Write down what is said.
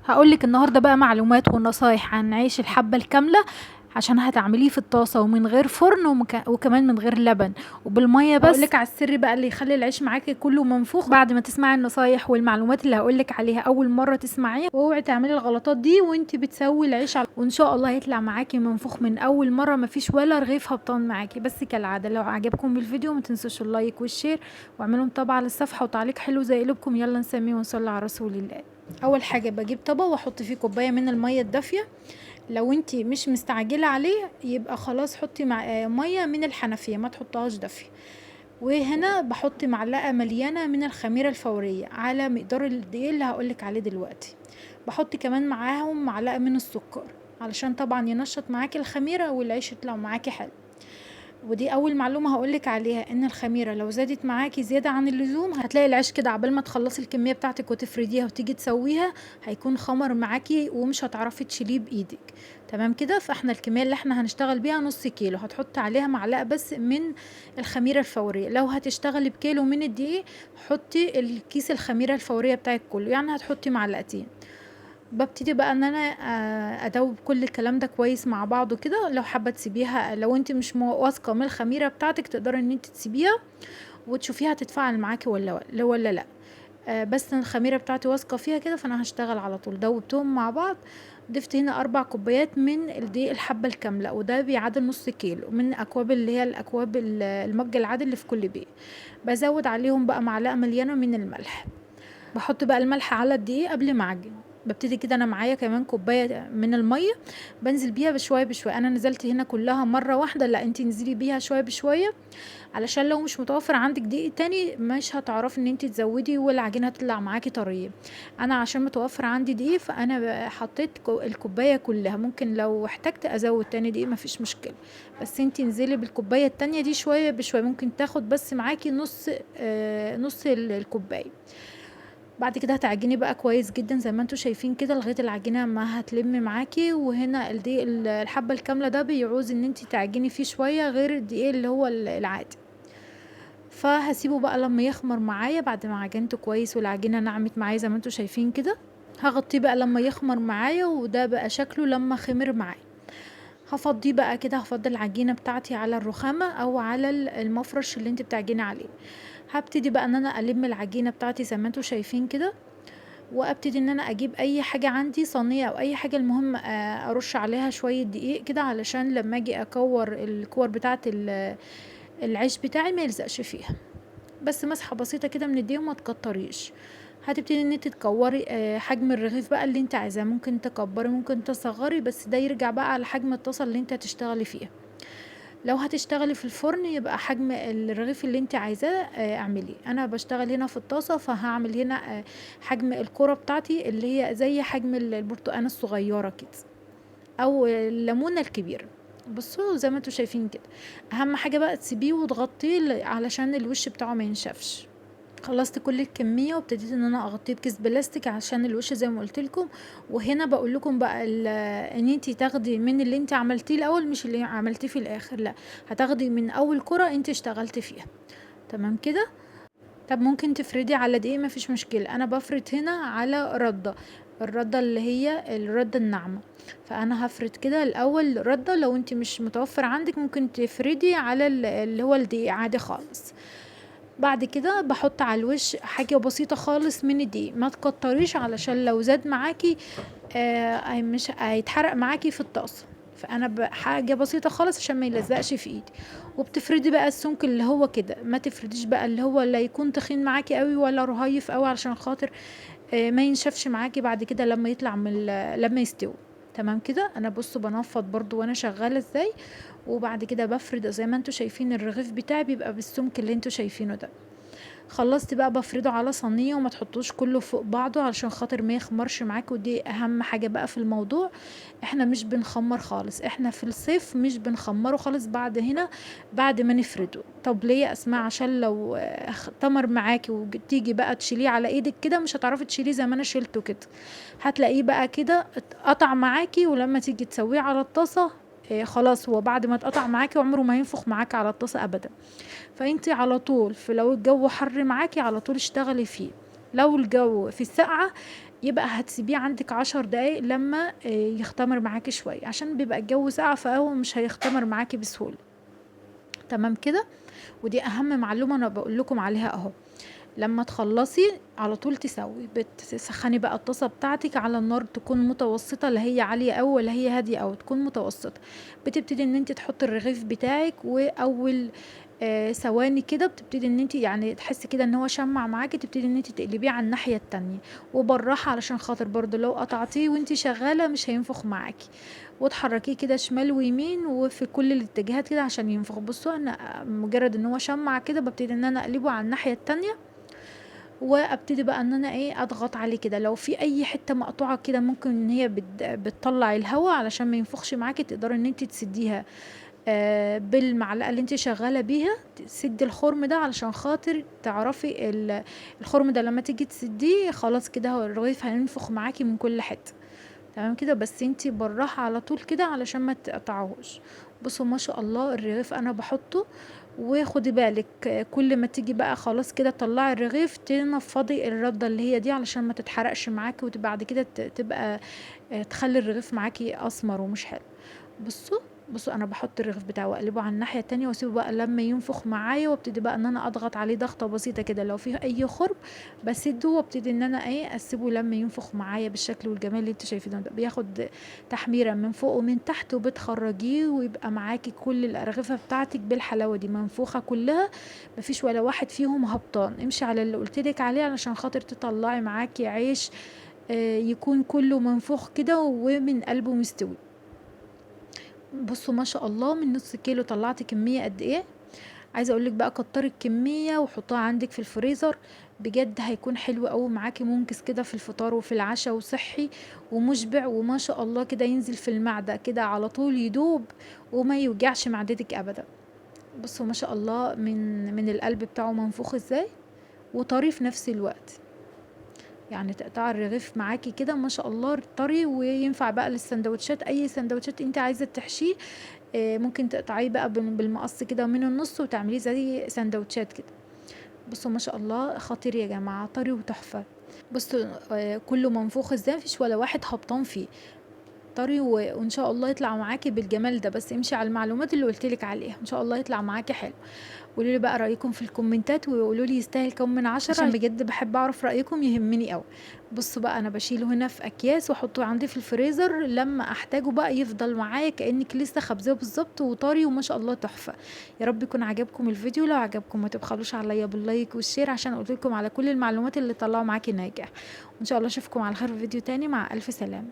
هقولك النهاردة بقى معلومات ونصايح عن عيش الحبة الكاملة عشان هتعمليه في الطاسة ومن غير فرن وكمان من غير لبن وبالمية بس. هقولك على السر بقى اللي يخلي العيش معاكي كله منفوخ بعد ما تسمعي النصايح والمعلومات اللي هقولك عليها اول مرة تسمعيها، واوعي تعملي الغلطات دي وانت بتسوي العيش وان شاء الله هيطلع معاكي منفوخ من اول مرة، مفيش ولا رغيف هبطان معاكي. بس كالعادة لو عجبكم الفيديو ما تنسوش اللايك والشير واعملوا متابعة للصفحة وتعليق حلو زي قلوبكم. يلا نسميه ونصلي على رسول الله. اول حاجه بجيب طبق واحط فيه كوبايه من الميه الدافيه. لو انتي مش مستعجله عليه يبقى خلاص حطي ميه من الحنفيه، ما تحطهاش دافيه. وهنا بحط معلقه مليانه من الخميره الفوريه على مقدار الدقيق اللي هقولك عليه دلوقتي. بحط كمان معاهم معلقه من السكر علشان طبعا ينشط معاكي الخميره والعيش يطلع معاكي حلو. ودي اول معلومه هقولك عليها، ان الخميره لو زادت معاكي زياده عن اللزوم هتلاقي العيش كده عبال ما تخلصي الكميه بتاعتك وتفرديها وتيجي تسويها هيكون خمر معاكي ومش هتعرفي تشيليه بايدك. تمام كده. فاحنا الكميه اللي احنا هنشتغل بيها نص كيلو، هتحط عليها معلقه بس من الخميره الفوريه. لو هتشتغلي بكيلو من الدقيق حطي الكيس الخميره الفوريه بتاعك كله، يعني هتحطي معلقتين. ببتدي بقى ان انا ادوب كل الكلام ده كويس مع بعضه كده. لو حابه تسيبيها، لو انت مش واثقه من الخميره بتاعتك تقدري ان انت تسيبيها وتشوفيها تتفاعل معاكي ولا لا. بس الخميره بتاعتي واثقه فيها كده، فانا هشتغل على طول. دوبتهم مع بعض. ضفت هنا 4 كوبايات من الدقيق الحبه الكامله، وده بيعادل نص كيلو من اكواب اللي هي الاكواب المج العادي اللي في كل بيت. بزود عليهم بقى معلقه مليانه من الملح. بحط بقى الملح على الدقيق قبل ما اعجن. ببتدي كده انا معايا كمان كوبايه من الميه، بنزل بيها بشويه بشويه. انا نزلت هنا كلها مره واحده، لا انتي انزلي بيها شويه بشويه علشان لو مش متوفر عندك دقيق تاني مش هتعرفي ان انتي تزودي والعجينه هتطلع معاكي طريه. انا عشان متوفر عندي دقيق فانا حطيت الكوبايه كلها. ممكن لو احتجت ازود تاني دقيق مفيش مشكله، بس انتي انزلي بالكوبايه التانية دي شويه بشويه. ممكن تاخد بس معاكي نص الكوبايه. بعد كده هتعجني بقى كويس جدا زي ما انتوا شايفين كده لغايه العجينه ما هتلم معاكي. وهنا الدقيق الحبه الكامله ده بيعوز ان انتي تعجني فيه شويه غير الدقيق اللي هو العادي. فهسيبه بقى لما يخمر معايا بعد ما عجنته كويس والعجينه نعمت معايا زي ما انتوا شايفين كده. هغطيه بقى لما يخمر معايا، وده بقى شكله لما خمر معايا. هفضيه بقى كده، هفضي العجينه بتاعتي على الرخامه او على المفرش اللي انت بتعجني عليه. هبتدي بقى ان انا الم العجينه بتاعتي زي ما انتوا شايفين كده، وابتدي ان انا اجيب اي حاجه عندي صينيه او اي حاجه، المهم ارش عليها شويه دقيق كده علشان لما اجي اكور الكور بتاعه العيش بتاعي ما يلزقش فيها. بس مسحه بسيطه كده من الدقيق وما تكتريش. هتبتدي ان انت تكوري حجم الرغيف بقى اللي انت عايزاه. ممكن تكبري ممكن تصغري، بس ده يرجع بقى على حجم الطاسه اللي انت هتشتغلي فيها. لو هتشتغلي في الفرن يبقى حجم الرغيف اللي انت عايزاه اعمليه. انا بشتغل هنا في الطاسه فهعمل هنا حجم الكرة بتاعتي اللي هي زي حجم البرتقانه الصغيره كده او الليمونه الكبيره. بصوا زي ما انتوا شايفين كده. اهم حاجه بقى تسيبيه وتغطيه علشان الوش بتاعه ما ينشفش. خلصت كل الكميه وابتديت ان انا اغطيه بكيس بلاستيك عشان الوش زي ما قلت لكم. وهنا بقول لكم بقى ان انتي تاخدي من اللي انتي عملتيه الاول مش اللي عملتيه في الاخر، لا هتاخدي من اول كرة انتي اشتغلتي فيها. تمام كده. طب ممكن تفردي على دقيق مفيش مشكله. انا بفرد هنا على رده، الرده اللي هي الرده الناعمه. فانا هفرد كده الاول رده. لو انتي مش متوفر عندك ممكن تفردي على اللي هو الدقيق عادي خالص. بعد كده بحط على الوش حاجة بسيطة خالص من الدقيق، ما تكتريش علشان لو زاد معاكي مش هيتحرق معاكي في الطاسة. فانا حاجة بسيطة خالص عشان ما يلزقش في ايدي. وبتفردي بقى السمك اللي هو كده، ما تفرديش بقى اللي هو لا يكون تخين معاكي قوي ولا رهيف قوي علشان خاطر ما ينشفش معاكي بعد كده لما يطلع لما يستوي. تمام كده. انا بصوا بنفض برضو وانا شغالة ازاي. وبعد كده بفرد زي ما انتوا شايفين الرغيف بتاعي بيبقى بالسمك اللي انتوا شايفينه ده. خلصت بقى بفرده على صينيه وما تحطوش كله فوق بعضه علشان خاطر ما يخمرش معاك. ودي اهم حاجه بقى في الموضوع. احنا مش بنخمر خالص، احنا في الصيف مش بنخمره خالص بعد هنا بعد ما نفرده. طب ليه يا اسماء؟ عشان لو تمر معاكي وتيجي بقى تشيليه على ايدك كده مش هتعرفي تشيليه زي ما انا شيلته كده. هتلاقيه بقى كده اتقطع معاكي، ولما تيجي تسويه على الطاسه خلاص هو بعد ما اتقطع معاكي عمره ما ينفخ معاكي على الطاسه ابدا. فانتي على طول في لو الجو حر معاكي على طول اشتغلي فيه. لو الجو في السقعة يبقى هتسيبيه عندك 10 دقايق لما يختمر معاكي شويه، عشان بيبقى الجو ساقع فهو مش هيختمر معاكي بسهوله. تمام كده. ودي اهم معلومه انا بقول لكم عليها اهو. لما تخلصي على طول تسوي، بتسخني بقى الطاسه بتاعتك على النار تكون متوسطه، لا هي عاليه أوي ولا هي هاديه أوي، تكون متوسطه. بتبتدي ان انت تحطي الرغيف بتاعك، واول ثواني كده بتبتدي ان انت يعني تحسي كده ان هو شمع معاكي، تبتدي ان انت تقلبيه على الناحيه التانية، وبالراحه علشان خاطر برضو لو قطعتيه وانت شغاله مش هينفخ معاكي. وتحركيه كده شمال ويمين وفي كل الاتجاهات كده عشان ينفخ. بصوا انا مجرد ان هو شمع كده ببتدي ان انا اقلبه على الناحيه التانية، وابتدي بقى ان انا اضغط عليه كده. لو في اي حته مقطوعه كده ممكن ان هي بتطلع الهواء علشان ما ينفخش معاكي، تقدري ان انت تسديها بالمعلقه اللي انت شغاله بيها، تسدي الخرم ده علشان خاطر تعرفي الخرم ده لما تيجي تسديه خلاص كده هو الرغيف هينفخ معاكي من كل حته. تمام كده. بس انتي بالراحه على طول كده علشان ما تقطعوش. بصوا ما شاء الله الرغيف انا بحطه، وخدي بالك كل ما تيجي بقى خلاص كده طلعي الرغيف تنفضي الردة اللي هي دي علشان ما تتحرقش معاكي، وتبقى بعد كده تبقى تخلي الرغيف معاكي اسمر ومش حلو. بصوا بصوا انا بحط الرغيف بتاعي واقلبه على الناحيه التانية واسيبه بقى لما ينفخ معايا، وابتدي بقى ان انا اضغط عليه ضغطه بسيطه كده، لو فيه اي خرم بسده، وابتدي ان انا اسيبه لما ينفخ معايا بالشكل والجمال اللي انتوا شايفينه ده. بياخد تحميره من فوق ومن تحت، وبتخرجيه ويبقى معاكي كل الارغفه بتاعتك بالحلاوه دي منفوخه كلها، مفيش ولا واحد فيهم هبطان. امشي على اللي قلتلك عليه علشان خاطر تطلعي معاكي عيش يكون كله منفوخ كده ومن قلبه مستوي. بصوا ما شاء الله من نص كيلو طلعت كمية قد ايه. عايزه اقولك بقى كتري الكميه وحطها عندك في الفريزر، بجد هيكون حلو قوي معاكي، منكس كده في الفطار وفي العشاء، وصحي ومشبع، وما شاء الله كده ينزل في المعده كده على طول يدوب وما يوجعش معدتك ابدا. بصوا ما شاء الله من القلب بتاعه منفوخ ازاي، وطري في نفس الوقت. يعني تقطع الرغيف معاكي كده ما شاء الله طري، وينفع بقى للسندوتشات، اي سندوتشات انت عايزه تحشيه ممكن تقطعيه بقى بالمقص كده من النص وتعمليه زي سندوتشات كده. بصوا ما شاء الله خطير يا جماعه، طري وتحفه. بصوا كله منفوخ ازاي، مفيش ولا واحد هبطان فيه، طري وان شاء الله يطلع معاكي بالجمال ده. بس امشي على المعلومات اللي قلتلك عليها ان شاء الله يطلع معاكي حلو. قولوا لي بقى رايكم في الكومنتات، وقولوا لي يستاهل كم من 10، عشان بجد بحب اعرف رايكم، يهمني قوي. بصوا بقى انا بشيله هنا في اكياس واحطه عندي في الفريزر، لما احتاجه بقى يفضل معايا كانك لسه خبزاه بالظبط وطري وما شاء الله تحفه. يا رب يكون عجبكم الفيديو، لو عجبكم ما تبخلوش عليا باللايك والشير عشان قلت لكم على كل المعلومات اللي طلعوا معاكي ناجح. وان شاء الله اشوفكم على خير في فيديو تاني، مع الف سلامه.